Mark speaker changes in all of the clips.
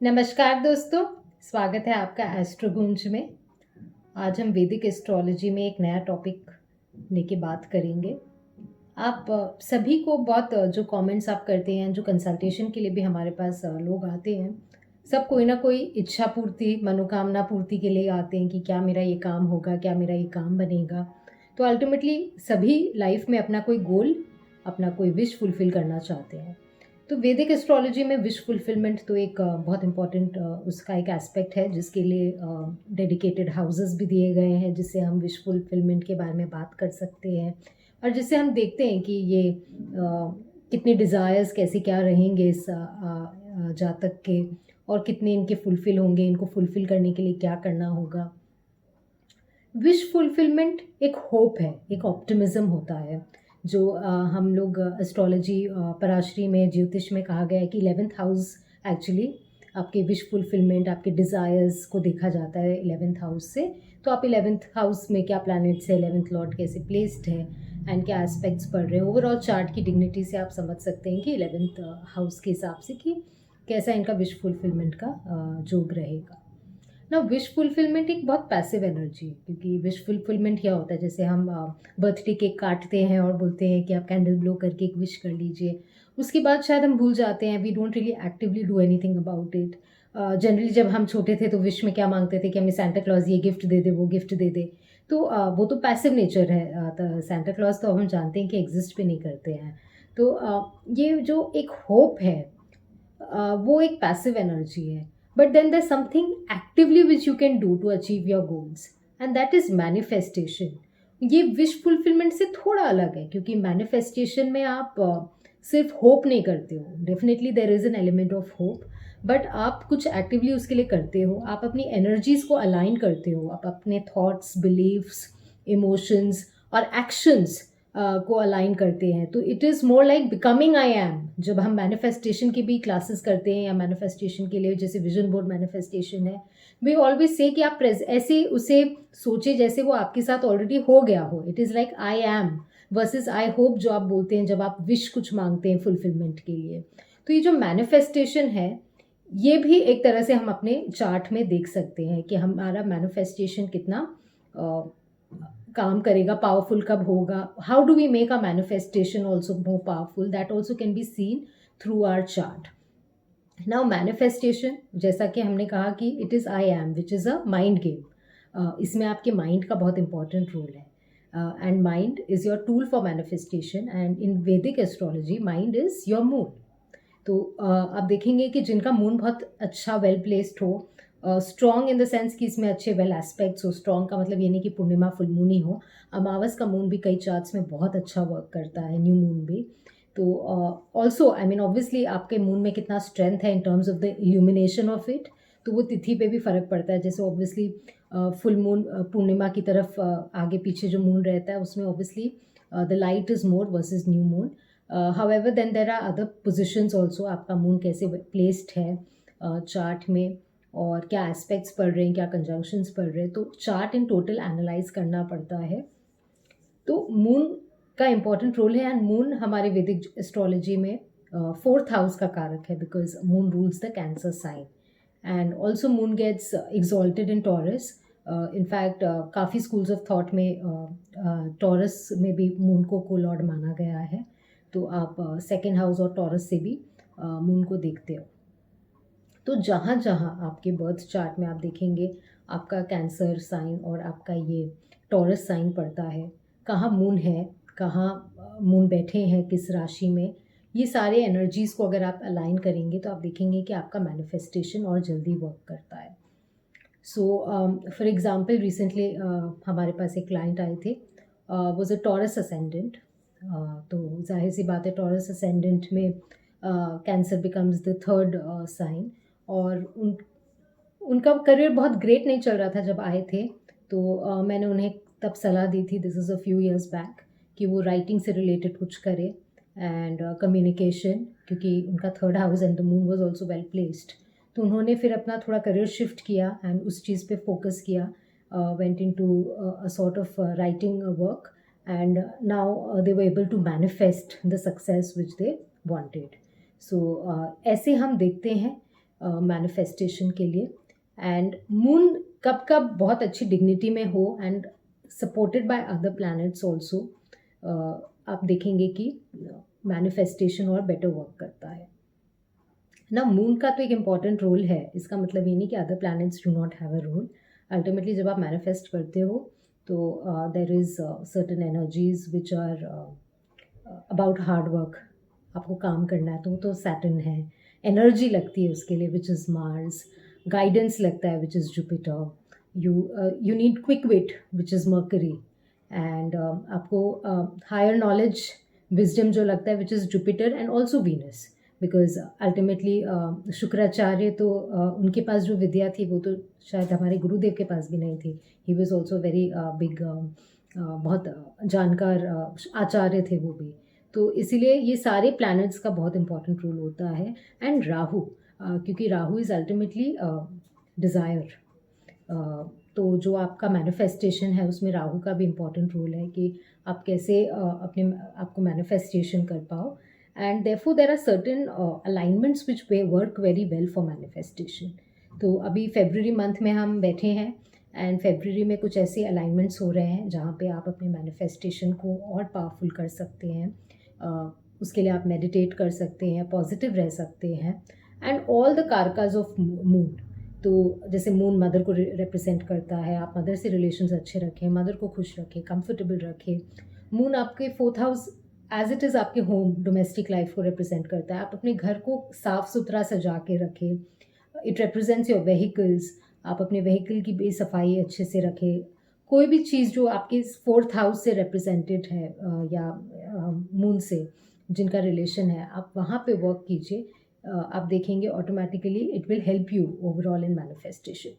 Speaker 1: नमस्कार दोस्तों, स्वागत है आपका एस्ट्रोगूंज में। आज हम वैदिक एस्ट्रोलॉजी में एक नया टॉपिक लेके बात करेंगे। आप सभी को बहुत जो कमेंट्स आप करते हैं, जो कंसल्टेशन के लिए भी हमारे पास लोग आते हैं, सब कोई ना कोई इच्छा पूर्ति, मनोकामना पूर्ति के लिए आते हैं कि क्या मेरा ये काम होगा, क्या मेरा ये काम बनेगा। तो अल्टीमेटली सभी लाइफ में अपना कोई गोल, अपना कोई विश फुलफिल करना चाहते हैं। तो वैदिक एस्ट्रोलॉजी में विश फुलफिलमेंट तो एक बहुत इम्पॉर्टेंट उसका एक एस्पेक्ट है, जिसके लिए डेडिकेटेड हाउसेस भी दिए गए हैं, जिससे हम विश फुलफिलमेंट के बारे में बात कर सकते हैं और जिससे हम देखते हैं कि ये कितने डिज़ायर्स कैसे क्या रहेंगे इस जातक के, और कितने इनके फुलफिल होंगे, इनको फुलफिल करने के लिए क्या करना होगा। विश फुलफिलमेंट एक होप है, एक ऑप्टिमिज्म होता है, जो हम लोग एस्ट्रोलॉजी पराशरी में, ज्योतिष में कहा गया है कि 11th हाउस एक्चुअली आपके विश फुलफिलमेंट, आपके डिज़ायर्स को देखा जाता है 11th हाउस से। तो आप 11th हाउस में क्या प्लैनेट्स है, 11th लॉर्ड कैसे प्लेस्ड है एंड क्या एस्पेक्ट्स पढ़ रहे हैं, ओवरऑल चार्ट की डिग्निटी से आप समझ सकते हैं कि 11th हाउस के हिसाब से कि कैसा इनका विश फुलफिलमेंट का जोग रहेगा ना। विश फुलफिलमेंट एक बहुत पैसिव एनर्जी है, क्योंकि विश फुलफिलमेंट क्या होता है, जैसे हम बर्थडे केक काटते हैं और बोलते हैं कि आप कैंडल ब्लो करके एक विश कर लीजिए, उसके बाद शायद हम भूल जाते हैं, we don't really actively do anything about it. Generally जब हम छोटे थे तो विश में क्या मांगते थे कि हमें सेंटा क्लॉज ये गिफ्ट दे दे, वो गिफ्ट दे दे। तो वो तो पैसिव नेचर है। सेंटा क्लॉज तो हम जानते हैं कि एग्जिस्ट भी नहीं करते हैं। तो ये जो एक होप है, वो एक पैसिव एनर्जी है। But then there's something actively which you can do to achieve your goals, and that is manifestation. ये विश फुलफिलमेंट से थोड़ा अलग है, क्योंकि मैनिफेस्टेशन में आप सिर्फ होप नहीं करते हो, definitely there is an element of hope, but आप कुछ एक्टिवली उसके लिए करते हो, आप अपनी एनर्जीज को अलाइन करते हो, आप अपने थॉट्स, बिलीव्स, इमोशंस और एक्शंस को अलाइन करते हैं। तो it is more like becoming I am. जब हम मैनिफेस्टेशन की भी क्लासेस करते हैं, या मैनिफेस्टेशन के लिए जैसे विजन बोर्ड मैनिफेस्टेशन है, वी ऑलवेज से कि आप ऐसे उसे सोचे जैसे वो आपके साथ ऑलरेडी हो गया हो। It is like I am versus I hope, जो आप बोलते हैं जब आप विश कुछ मांगते हैं फुलफिलमेंट के लिए। तो ये जो मैनिफेस्टेशन है, ये भी एक तरह से हम अपने चार्ट में देख सकते हैं कि हमारा मैनिफेस्टेशन कितना काम करेगा, पावरफुल कब होगा। How do we make a manifestation also more powerful, that also can be seen through our chart. Now manifestation, जैसा कि हमने कहा कि it is I am which is a mind game. इसमें आपके माइंड का बहुत इंपॉर्टेंट रोल है, and mind is your tool for manifestation, and in Vedic astrology mind is your moon. तो आप देखेंगे कि जिनका मून बहुत अच्छा वेल प्लेस्ड हो, स्ट्रॉन्ग इन द सेंस कि इसमें अच्छे वेल एस्पेक्ट्स हो। स्ट्रॉन्ग का मतलब ये नहीं कि पूर्णिमा फुल मून ही हो, अमावस का मून भी कई चार्ट्स में बहुत अच्छा वर्क करता है, न्यू मून भी। तो ऑल्सो आई मीन ऑब्वियसली आपके मून में कितना स्ट्रेंथ है in terms of the illumination of it, तो वो तिथि पे भी फ़र्क पड़ता है। जैसे ऑब्वियसली फुल मून, पूर्णिमा की तरफ आगे पीछे जो मून रहता है, उसमें obviously the light is more versus new moon. However then there are other positions also, आपका मून कैसे प्लेस्ड है चार्ट में, और क्या एस्पेक्ट्स पढ़ रहे हैं, क्या कंजंक्शंस पढ़ रहे हैं। तो चार्ट इन टोटल एनालाइज करना पड़ता है। तो मून का इम्पॉर्टेंट रोल है, एंड मून हमारे वैदिक एस्ट्रोलॉजी में 4th हाउस का कारक है, because moon rules the Cancer sign, and also moon gets exalted in Taurus. In fact काफ़ी स्कूल्स ऑफ थॉट में टॉरस में भी मून को लॉर्ड माना गया है। तो आप 2nd हाउस और टॉरस से भी मून को देखते हो। तो जहाँ जहाँ आपके बर्थ चार्ट में आप देखेंगे आपका कैंसर साइन और आपका ये टॉरस साइन पड़ता है, कहाँ मून है, कहाँ मून बैठे हैं, किस राशि में, ये सारे एनर्जीज़ को अगर आप अलाइन करेंगे तो आप देखेंगे कि आपका मैनिफेस्टेशन और जल्दी वर्क करता है। सो फॉर एग्ज़ाम्पल रिसेंटली हमारे पास एक क्लाइंट आए थे, वॉज अ टॉरस असेंडेंट। तो जाहिर सी बात है, टॉरस असेंडेंट में Cancer becomes the 3rd sign, और उनका करियर बहुत ग्रेट नहीं चल रहा था जब आए थे। तो मैंने उन्हें तब सलाह दी थी, this is a few years back, कि वो राइटिंग से रिलेटेड कुछ करे, एंड कम्युनिकेशन, क्योंकि उनका 3rd house and the moon was also well placed. तो उन्होंने फिर अपना थोड़ा करियर शिफ्ट किया एंड उस चीज़ पे फोकस किया, went into a sort of writing work, and now they were able to manifest the success which they wanted. So ऐसे हम देखते हैं मैनिफेस्टेशन के लिए। एंड मून कब कब बहुत अच्छी डिग्निटी में हो and supported by other planets also, आप देखेंगे कि मैनिफेस्टेशन और बेटर वर्क करता है ना। मून का तो एक इम्पॉर्टेंट रोल है, इसका मतलब ये नहीं कि other planets do not have a role. Ultimately जब आप मैनिफेस्ट करते हो तो there is certain energies which are about hard work. आपको काम करना है तो सैटर्न है, एनर्जी लगती है उसके लिए विच इज़ मार्स, गाइडेंस लगता है which is Jupiter, you need quick wit which is Mercury, and आपको हायर नॉलेज विजडम जो लगता है which is Jupiter and also Venus, because ultimately Shukracharya तो उनके पास जो विद्या थी वो तो शायद हमारे गुरुदेव के पास भी नहीं थी। He was also very big, बहुत जानकार आचार्य थे वो भी। तो इसीलिए ये सारे प्लैनेट्स का बहुत इंपॉर्टेंट रोल होता है। एंड राहु, क्योंकि राहु इज़ अल्टीमेटली डिज़ायर, तो जो आपका मैनिफेस्टेशन है उसमें राहु का भी इम्पॉर्टेंट रोल है कि आप कैसे अपने आपको मैनिफेस्टेशन कर पाओ। And therefore there are certain alignments which work very well for manifestation. तो अभी फरवरी मंथ में हम बैठे हैं एंड फरवरी में कुछ ऐसे अलाइनमेंट्स हो रहे हैं जहाँ पे आप अपने मैनिफेस्टेशन को और पावरफुल कर सकते हैं। उसके लिए आप मेडिटेट कर सकते हैं, पॉजिटिव रह सकते हैं। And all the karakas of moon, तो जैसे मून मदर को रिप्रेजेंट करता है, आप मदर से रिलेशंस अच्छे रखें, मदर को खुश रखें, कंफर्टेबल रखें। मून आपके 4th house as it is आपके होम डोमेस्टिक लाइफ को रिप्रेजेंट करता है। आप अपने घर को साफ सुथरा सजा के रखें, इट रिप्रेजेंट्स योर व्हीकल्स, आप अपने व्हीकल की बेसफाई अच्छे से रखें। कोई भी चीज़ जो आपके 4th हाउस से रिप्रेजेंटेड है या मून से जिनका रिलेशन है, आप वहाँ पे वर्क कीजिए। आप देखेंगे automatically it will help you overall in manifestation.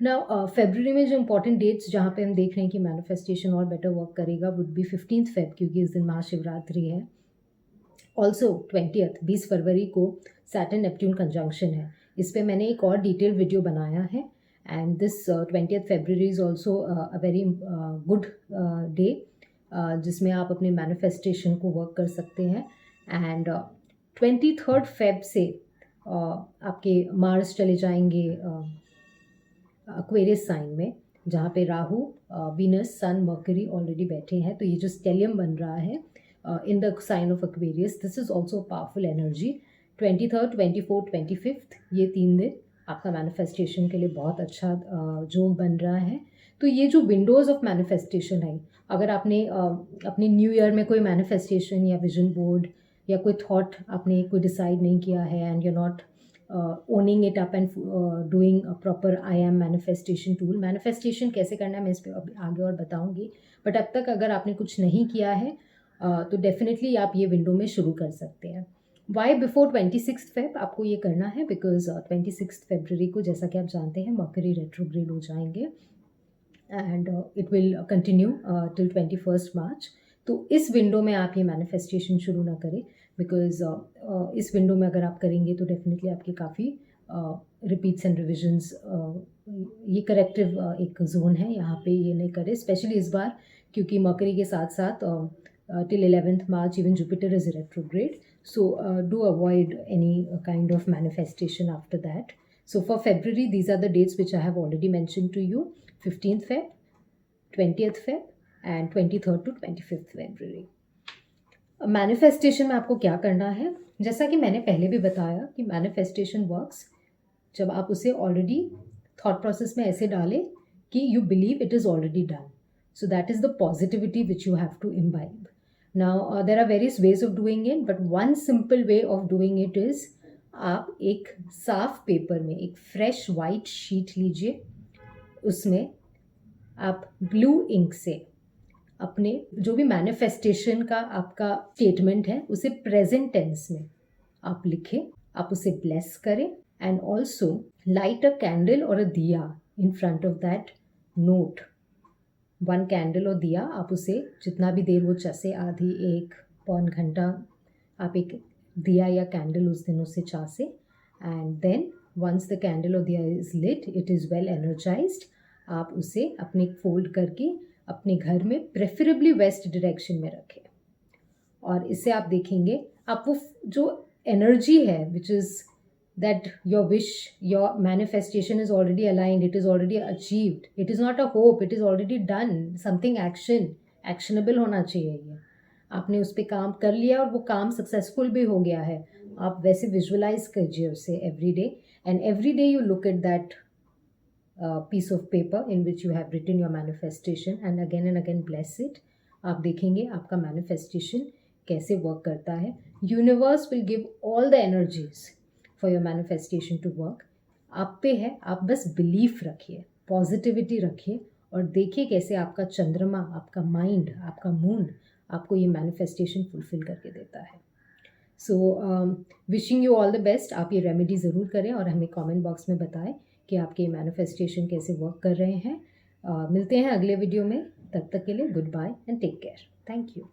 Speaker 1: Now फरवरी में जो इंपॉर्टेंट डेट्स जहाँ पे हम देख रहे हैं कि मैनिफेस्टेशन और बेटर वर्क करेगा वुड बी 15th फेब, क्योंकि इस दिन महाशिवरात्रि है। ऑल्सो 20 फरवरी को सैटर्न नेपट्यून कंजंक्शन है। इस पर मैंने एक और डिटेल वीडियो बनाया है। And this 20 February is also a very good day जिसमें आप अपने मैनिफेस्टेशन को वर्क कर सकते हैं। एंड 23rd फेब से आपके मार्स चले जाएंगे एक्वेरियस साइन में, जहाँ पे Rahu, Venus, sun, Mercury already बैठे हैं। तो ये जो स्टेलियम बन रहा है in the sign of Aquarius, this is also powerful energy. 23rd, 24th, 25th ये 3 दिन आपका मैनिफेस्टेशन के लिए बहुत अच्छा जोग बन रहा है। तो ये जो विंडोज़ ऑफ मैनिफेस्टेशन है, अगर आपने अपने न्यू ईयर में कोई मैनिफेस्टेशन या विजन बोर्ड या कोई थॉट आपने कोई डिसाइड नहीं किया है and you not owning it up and doing a proper I am manifestation tool, manifestation कैसे करना है मैं इस पर आगे और बताऊंगी। बट अब तक अगर आपने कुछ नहीं किया है तो डेफिनेटली आप ये विंडो में शुरू कर सकते हैं। वाई बिफोर 26th फेब आपको ये करना है? बिकॉज 26th फरवरी को, जैसा कि आप जानते हैं, मर्करी रेट्रोग्रेड हो जाएंगे and it will continue till 21st मार्च। तो इस विंडो में आप ये मैनिफेस्टेशन शुरू ना करें, बिकॉज इस विंडो में अगर आप करेंगे तो डेफिनेटली आपके काफ़ी रिपीट्स एंड रिविजन्स, ये करेक्टिव एक जोन है, यहाँ पे ये नहीं करें, स्पेशली इस बार, क्योंकि मर्करी के साथ साथ till 11th March even Jupiter is retrograde. So do avoid any kind of manifestation after that. So for February, these are the dates which I have already mentioned to you: 15th Feb, 20th Feb, and 23rd to 25th February. Manifestation में आपको क्या करना है? जैसा कि मैंने पहले भी बताया कि मैनिफेस्टेशन वर्क्स जब आप उसे ऑलरेडी थॉट प्रोसेस में ऐसे डालें कि you believe it is already done. So that is the positivity which you have to imbibe. Now there are various ways of doing it, but one simple way of doing it is आप एक साफ paper में एक fresh white sheet लीजिए, उसमें आप blue ink से अपने जो भी मैनिफेस्टेशन का आपका स्टेटमेंट है उसे प्रेजेंट टेंस में आप लिखें, आप उसे ब्लेस करें and also light a candle और अ दिया in front of that note. 1 candle और दिया, आप उसे जितना भी देर वो चसे, आधी, 1 पौन घंटा, आप एक दिया या कैंडल उस दिन उससे चासे. And then once the candle और diya is lit, it is well energized, आप उसे अपने फोल्ड करके अपने घर में प्रेफरेबली वेस्ट डायरेक्शन में रखें. और इससे आप देखेंगे आप वो जो एनर्जी है which is that your wish, your manifestation is already aligned, it is already achieved. It is not a hope, it is already done. Something actionable होना चाहिए ये. आपने उस पर काम कर लिया और वो काम सक्सेसफुल भी हो गया है. आप वैसे विजुअलाइज कीजिए उसे every day, and every day you look at that piece of paper in which you have written your manifestation and again bless it. आप देखेंगे आपका manifestation कैसे वर्क करता है. Universe will give all the energies for your manifestation to work. आप पे है, आप बस बिलीफ रखिए, पॉजिटिविटी रखिए और देखिए कैसे आपका चंद्रमा, आपका माइंड, आपका मून आपको ये मैनिफेस्टेशन फुलफिल करके देता है. So wishing you all the best. आप ये रेमेडी ज़रूर करें और हमें कमेंट बॉक्स में बताएं कि आपके मैनिफेस्टेशन कैसे वर्क कर रहे हैं. मिलते हैं अगले वीडियो में. तब तक के लिए good bye and take care. Thank you.